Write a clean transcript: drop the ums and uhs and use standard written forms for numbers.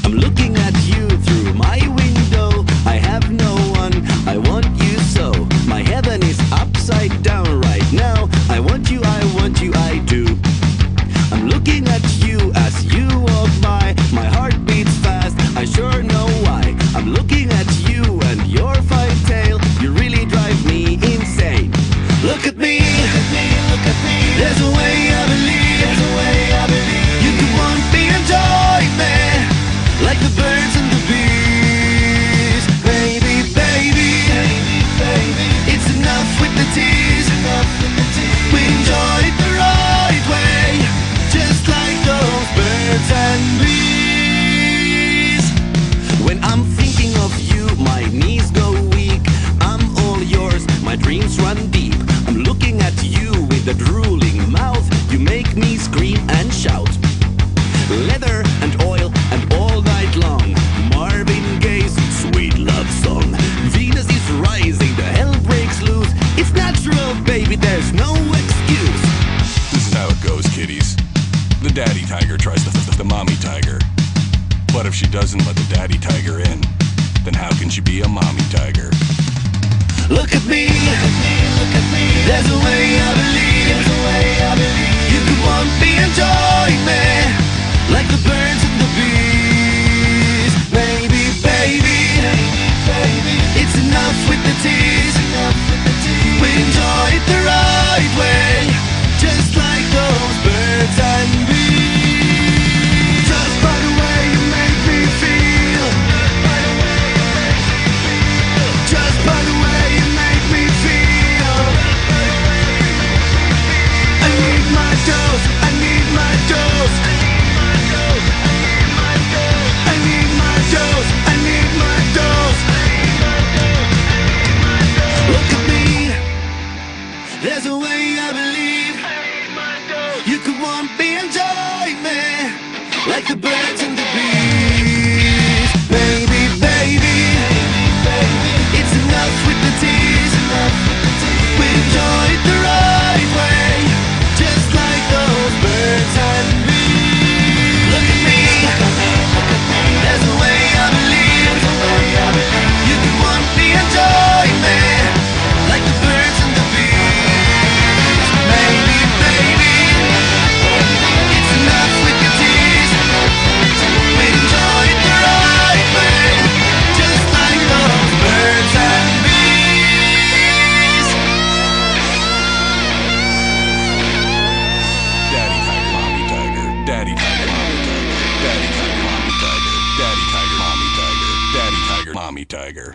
I'm looking at you through my window. I have no one, I want you so. My heaven is upside down right now. I want you, I do. I'm looking at you as you walk by. My heart beats fast, I sure know why. I'm looking at you and your fine tail. You really drive me insane. Look at me, look at me, look at me. There's a way I believe, there's a way I believe. You could want me and join me, like the birds and the bees. Baby, baby, baby, baby. It's enough with the tease, enough with the tease. We enjoy it the right way, just like those birds and bees. When I'm thinking of you, my knees go weak. I'm all yours, my dreams run deep. I'm looking at you with a drooling mouth. You make me scream and shout. Leather and oil and all night long. Marvin Gaye's sweet love song. Venus is rising, the hell breaks loose. It's natural, baby, there's no excuse. This is how it goes, kiddies. The daddy tiger tries to f the mommy tiger. But if she doesn't let the daddy tiger in, then how can she be a mommy tiger? Look at me, look at me, look at me. There's a way I believe, there's a way I believe. You could want me and join me, like the birds and the bees. Baby, baby, baby, baby. It's enough with the tease, enough with the tease. We enjoy it the right way, just like those birds and bees. Just by the way you make me feel, just by the way you make me feel. I need my dose, I need my dose. I need my dose, I need my dose. Look at me, there's a way I believe. You could want me and join me, like the birds and the bees. Baby, baby, baby. It's enough with the tease, enough with the tease. We enjoy it the right way, just like those birds and bees. Look at me, there's a way I believe, there's a way I believe. You could want me and join me, like the birds and the bees. Baby, baby, it's enough with the tease. We enjoy it the right way, just like those birds and bees. Daddy tiger, mommy tiger. Daddy tiger, mommy tiger. Daddy tiger, mommy tiger. Daddy tiger, mommy tiger. Daddy tiger, mommy tiger.